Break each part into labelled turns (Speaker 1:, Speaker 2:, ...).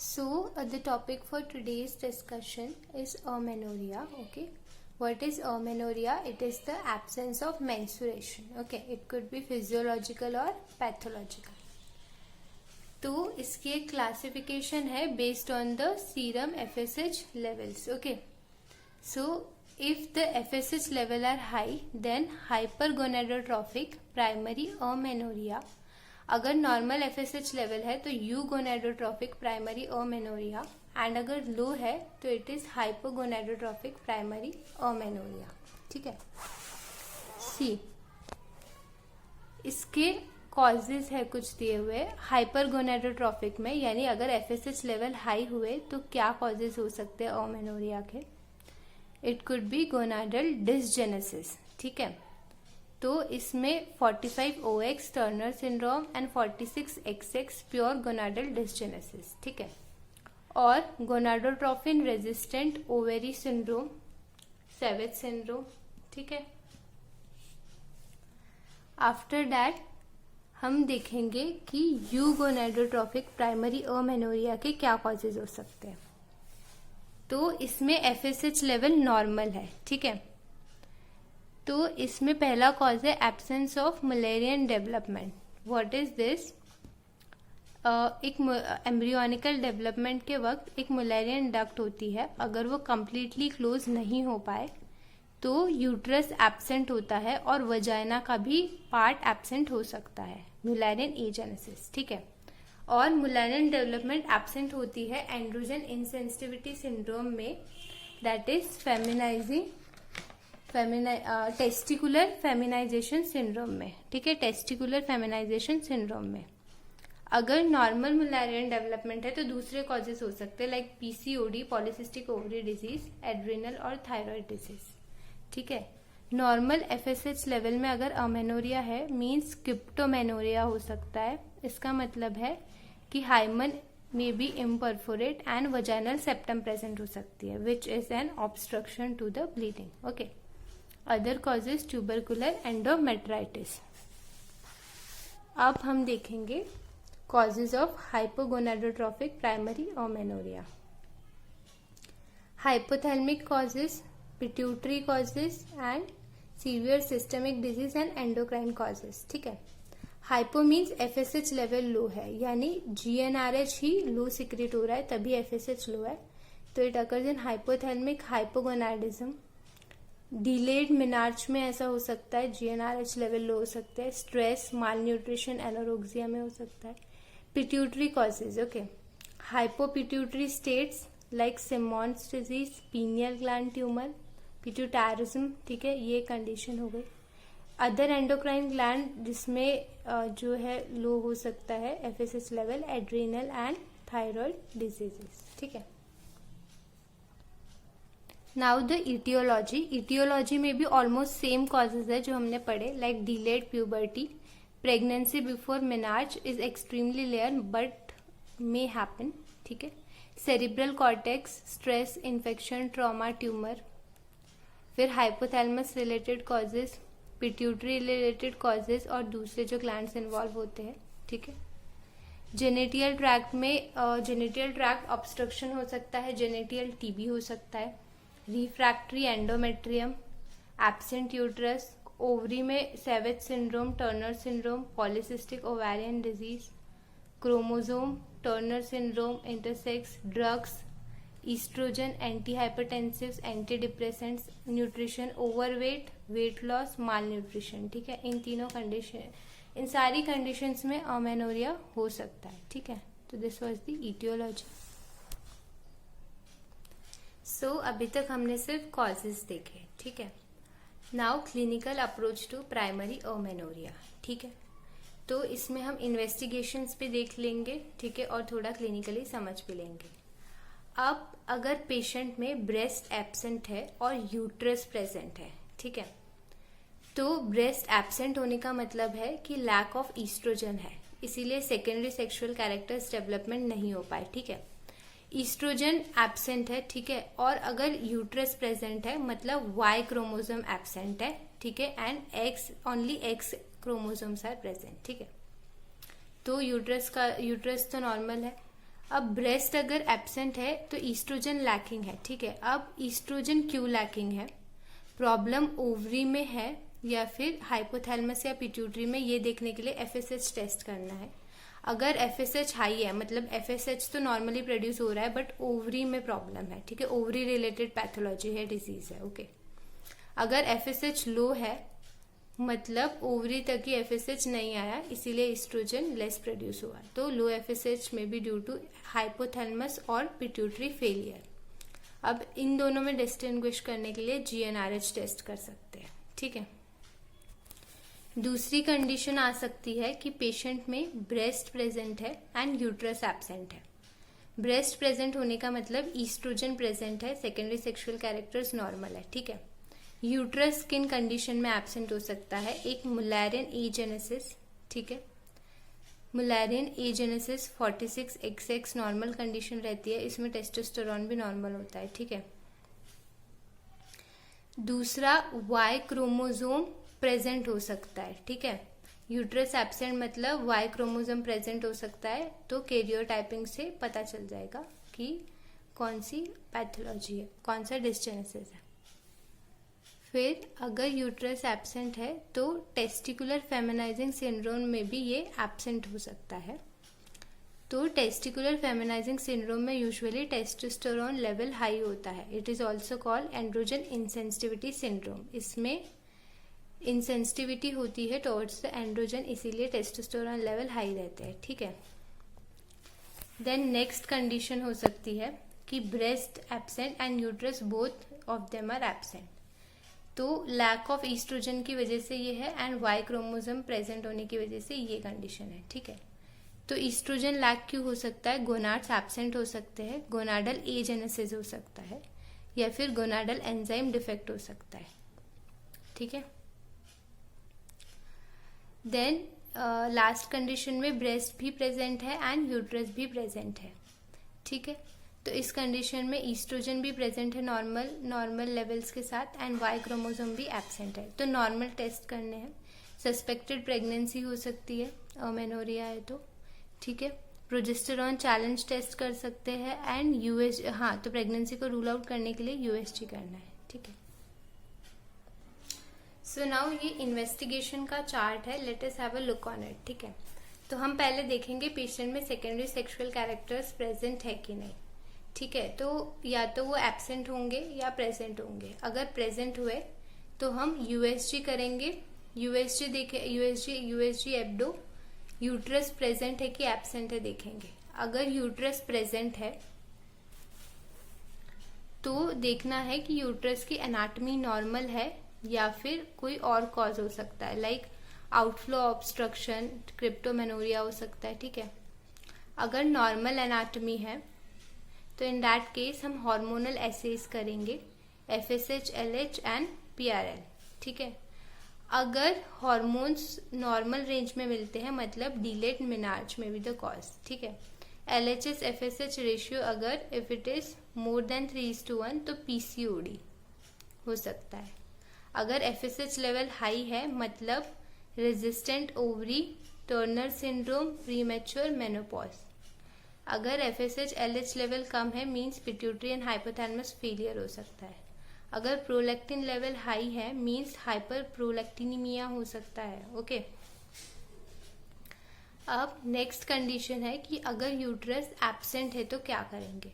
Speaker 1: The topic for today's discussion is amenorrhea. Okay, what is amenorrhea? It is the absence of menstruation. Okay, it could be physiological or pathological. तो इसकी एक classification है based on the serum FSH levels. Okay, so if the FSH level are high, then hypergonadotrophic primary amenorrhea. अगर normal FSH level है तो यूगोनाडोट्रॉफिक primary amenorrhoea, and अगर लो है तो इट इज हाइपोगोनाडोट्रॉफिक प्राइमरी अमेनोरिया. ठीक है. सी इसके कॉजेज है कुछ दिए हुए. हाइपरगोनाडोट्रॉफिक में यानी अगर FSH लेवल हाई हुए तो क्या कॉजेज हो सकते हैं अमेनोरिया के. It could be gonadal dysgenesis. ठीक है. तो इसमें 45OX Turner syndrome and 46XX pure gonadal dysgenesis. ठीक है. और gonadotrophin resistant ovary syndrome, Savage syndrome. ठीक है. आफ्टर दैट हम देखेंगे कि यूगोनाडोट्रोफिक प्राइमरी अमेनोरिया के क्या कॉजेज हो सकते हैं. तो इसमें FSH लेवल नॉर्मल है. ठीक है. तो इसमें पहला कॉज है absence of Mullerian development. What is this? एक एम्ब्रियोनिकल डेवलपमेंट के वक्त एक मुलेरियन डक्ट होती है. अगर वो कंप्लीटली क्लोज नहीं हो पाए तो यूट्रस एब्सेंट होता है और वजाइना का भी पार्ट एब्सेंट हो सकता है, मुलेरियन एजेनेसिस. ठीक है. और मुलेरियन डेवलपमेंट एब्सेंट होती है एंड्रोजन इनसेंसिटिविटी सिंड्रोम में, that is testicular feminisation syndrome में. ठीक है. टेस्टिकुलर फेमिनाइजेशन सिंड्रोम में अगर नॉर्मल मुलेरियन डेवलपमेंट है तो दूसरे कॉजेस हो सकते हैं like PCOD, polycystic ovary disease, adrenal और थायराइड डिजीज. ठीक है. नॉर्मल FSH लेवल में अगर अमेनोरिया है मीन्स क्रिप्टोमेनोरिया हो सकता है. इसका मतलब है कि hymen may be imperforate and vaginal septum present हो सकती है, which is an obstruction to the bleeding. Okay. Other causes tubercular endometritis. अब हम देखेंगे causes of hypogonadotrophic primary amenorrhoea. Hypothalamic causes, pituitary causes and severe systemic disease and endocrine causes. ठीक है. Hypo means FSH level low है, यानी GnRH ही लो secrete हो रहा है तभी FSH लो है. तो it occurs in hypothalamic hypogonadism. Delayed menarche में ऐसा हो सकता है, GnRH लेवल लो हो सकता है. स्ट्रेस, माल न्यूट्रिशन, एनोरोक्सिया में हो सकता है. Pituitary causes. Okay. Hypopituitary states like Simmonds disease, pineal gland tumour, pituitarism. ठीक है. ये कंडीशन हो गई. अदर एंडोक्राइन ग्लैंड जिसमें जो है लो हो सकता है FSH level, adrenal and thyroid diseases. ठीक है. Now the etiology. इटियोलॉजी में भी ऑलमोस्ट सेम कॉजेज है जो हमने पढ़े, like delayed puberty, pregnancy before menarche is extremely rare but may happen. ठीक है. Cerebral cortex, stress, infection, trauma, tumour. फिर hypothalamus related causes, pituitary related causes और दूसरे जो ग्लैंड्स इन्वॉल्व होते हैं. ठीक है. जेनेटियल ट्रैक्ट में जेनेटियल ट्रैक्ट ऑब्स्ट्रक्शन हो सकता है, जेनेटियल TB हो सकता है, refractory endometrium, absent uterus, ovary में savage syndrome, Turner syndrome, polycystic ovarian disease, chromosome, Turner syndrome, intersex, drugs, oestrogen, anti hypertensives, anti depressants, nutrition, overweight, weight loss, malnutrition. ठीक है. इन तीनों कंडीशन, इन सारी कंडीशंस में amenorrhoea हो सकता है. ठीक है. तो this was the aetiology. So अभी तक हमने सिर्फ कॉजेज देखे. ठीक है. Now clinical approach to primary amenorrhoea. ठीक है. तो इसमें हम इन्वेस्टिगेशंस भी देख लेंगे. ठीक है. और थोड़ा क्लिनिकली समझ भी लेंगे. अब अगर पेशेंट में ब्रेस्ट एब्सेंट है और यूट्रस प्रेजेंट है, ठीक है, तो ब्रेस्ट एब्सेंट होने का मतलब है कि लैक ऑफ ईस्ट्रोजन है, इसीलिए सेकेंडरी सेक्सुअल कैरेक्टर्स डेवलपमेंट नहीं हो पाए. ठीक है. ईस्ट्रोजन एब्सेंट है. ठीक है. और अगर यूट्रस प्रेजेंट है मतलब Y क्रोमोसोम एब्सेंट है. ठीक है. And only X chromosomes are present. ठीक है. तो यूट्रस तो नॉर्मल है. अब ब्रेस्ट अगर एब्सेंट है तो ईस्ट्रोजन लैकिंग है, ठीक है। अब ईस्ट्रोजन क्यों लैकिंग है? प्रॉब्लम ओवरी में है या फिर हाइपोथैलेमस या पिट्यूटरी में, ये देखने के लिए एफएसएच टेस्ट करना है। अगर एफएसएच हाई है, मतलब एफएसएच तो नॉर्मली प्रोड्यूस हो रहा है बट ओवरी में प्रॉब्लम है, ठीक है, ओवरी रिलेटेड पैथोलॉजी है, डिजीज है, ओके। अगर एफएसएच लो है मतलब ओवरी तक ही एफएसएच नहीं आया, इसीलिए एस्ट्रोजन लेस प्रोड्यूस हुआ, तो लो एफएसएच में बी ड्यू टू हाइपोथैलेमस और पिट्यूटरी फेलियर। अब इन दोनों में डिस्टिंग्विश करने के लिए जीएनआरएच टेस्ट कर सकते हैं, ठीक है। दूसरी कंडीशन आ सकती है कि पेशेंट में ब्रेस्ट प्रेजेंट है एंड यूट्रस एब्सेंट है। ब्रेस्ट प्रेजेंट होने का मतलब ईस्ट्रोजन प्रेजेंट है, सेकेंडरी सेक्सुअल कैरेक्टर्स नॉर्मल है, ठीक है। यूट्रस किन कंडीशन में एब्सेंट हो सकता है? एक मुलैरियन एजेनेसिस, ठीक है, मुलैरियन एजेनेसिस 46XX नॉर्मल कंडीशन रहती है, इसमें टेस्टोस्टेरोन भी नॉर्मल होता है, ठीक है। दूसरा वाई क्रोमोसोम प्रेजेंट हो सकता है, ठीक है। यूट्रस एब्सेंट मतलब वाई क्रोमोसोम प्रेजेंट हो सकता है, तो कैरियोटाइपिंग से पता चल जाएगा कि कौन सी पैथोलॉजी है, कौन सा डिसजेनेसिस है। फिर अगर यूट्रस एब्सेंट है तो टेस्टिकुलर फेमिनाइजिंग सिंड्रोम में भी ये एब्सेंट हो सकता है। तो टेस्टिकुलर फेमिनाइजिंग सिंड्रोम में यूजुअली टेस्टोस्टेरोन लेवल हाई होता है। It is also called androgen insensitivity syndrome. इसमें इनसेंसिटिविटी होती है टुवर्ड्स द एंड्रोजन, इसीलिए टेस्टोस्टेरोन लेवल हाई रहते हैं, ठीक है। देन नेक्स्ट कंडीशन हो सकती है कि breast absent and uterus both of them are absent. तो लैक ऑफ ईस्ट्रोजन की वजह से ये है एंड वाई क्रोमोसोम प्रेजेंट होने की वजह से ये कंडीशन है, ठीक है। तो ईस्ट्रोजन लैक क्यों हो सकता है? गोनाड्स एब्सेंट हो सकते हैं, गोनाडल एजेनेसिस हो सकता है, या फिर गोनाडल एंजाइम डिफेक्ट हो सकता है, ठीक है। देन लास्ट कंडीशन में ब्रेस्ट भी प्रेजेंट है एंड यूट्रस भी प्रेजेंट है, ठीक है। तो इस कंडीशन में ईस्ट्रोजन भी प्रेजेंट है नॉर्मल लेवल्स के साथ एंड वाई क्रोमोसोम भी एब्सेंट है। तो नॉर्मल टेस्ट करने हैं। सस्पेक्टेड प्रेगनेंसी हो सकती है, अमेनोरिया है तो, ठीक है। प्रोजेस्टेरॉन चैलेंज टेस्ट कर सकते हैं एंड तो प्रेगनेंसी को रूल आउट करने के लिए यूएसजी करना है, ठीक है। सो नाउ ये इन्वेस्टिगेशन का चार्ट है, let us have a look on it, ठीक है। तो हम पहले देखेंगे पेशेंट में सेकेंडरी सेक्सुअल कैरेक्टर्स प्रेजेंट है कि नहीं, ठीक है। तो या तो वो एब्सेंट होंगे या प्रेजेंट होंगे। अगर प्रेजेंट हुए तो हम यूएसजी करेंगे, यूएसजी एब्डो, यूट्रस प्रेजेंट है कि एब्सेंट है देखेंगे। अगर यूट्रस प्रेजेंट है तो देखना है कि यूट्रस की एनाटॉमी नॉर्मल है या फिर कोई और कॉज हो सकता है, लाइक आउटफ्लो ऑब्स्ट्रक्शन, क्रिप्टोमेनोरिया हो सकता है, ठीक है। अगर नॉर्मल एनाटॉमी है तो इन दैट केस हम हार्मोनल एसेस करेंगे, FSH, LH एंड PRL, ठीक है। अगर हार्मोन्स नॉर्मल रेंज में मिलते हैं मतलब डिलेड मेनार्ज में भी द कॉज, ठीक है। LHS FSH रेशियो अगर if it is more than 3:1 तो PCOD हो सकता है। अगर FSH लेवल हाई है मतलब resistant ovary, Turner syndrome, premature menopause. अगर FSH LH लेवल कम है means pituitary and hypothalamus failure हो सकता है। अगर प्रोलैक्टिन लेवल हाई है मींस हाइपर प्रोलैक्टिनीमिया हो सकता है, ओके। अब नेक्स्ट कंडीशन है कि अगर यूट्रस एब्सेंट है तो क्या करेंगे।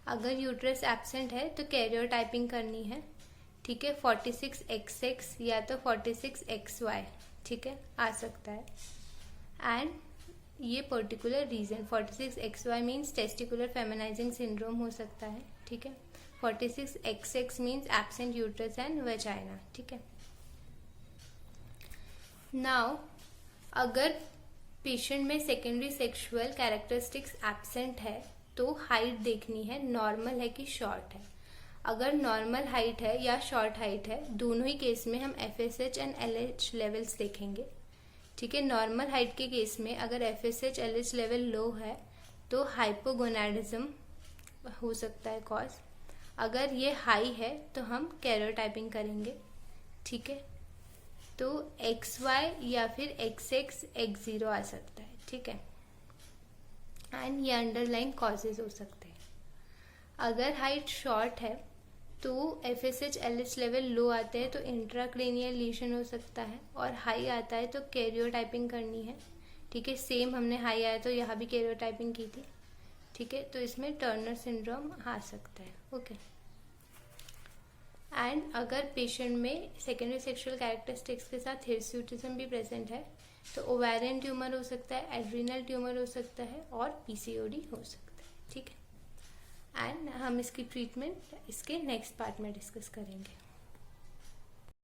Speaker 1: अगर यूट्रस एब्सेंट है तो कैरियोटाइपिंग करनी है, ठीक है। 46XX या तो 46XY, ठीक है, आ सकता है। एंड ये particular reason 46XY means testicular feminising syndrome हो सकता है, ठीक है। 46XX means absent uterus and vagina, ठीक है। नाउ अगर पेशेंट में सेकेंडरी सेक्सुअल कैरेक्टरिस्टिक्स एब्सेंट है तो हाइट देखनी है, नॉर्मल है कि शॉर्ट है। अगर नॉर्मल हाइट है या शॉर्ट हाइट है, दोनों ही केस में हम FSH एंड LH लेवल्स देखेंगे, ठीक है। नॉर्मल हाइट के केस में अगर FSH LH लेवल लो है तो हाइपोगोनाडिज्म हो सकता है कॉज। अगर ये हाई है तो हम कैरियोटाइपिंग करेंगे, ठीक है। तो XY या फिर XX X0 आ सकता है, ठीक है। एंड ये अंडरलाइन कॉजेज हो सकते हैं। अगर हाइट शॉर्ट है तो FSH LH लेवल लो आते हैं तो इंट्राक्रेनियल लीशन हो सकता है, और हाई आता है तो कैरियोटाइपिंग करनी है। ठीक है, सेम हमने हाई आया तो यहाँ भी कैरियोटाइपिंग की थी। ठीक है, तो इसमें टर्नर सिंड्रोम आ सकता है। ओके, एंड अगर पेशेंट में सेकेंडरी सेक्सुअल कैरेक्टरिस्टिक्स के साथ हिर्सुटिज्म भी प्रेजेंट है तो ओवेरियन ट्यूमर हो सकता है, एड्रीनल ट्यूमर हो सकता है, और PCOD हो सकता है। ठीक है, एंड हम इसकी ट्रीटमेंट इसके नेक्स्ट पार्ट में डिस्कस करेंगे।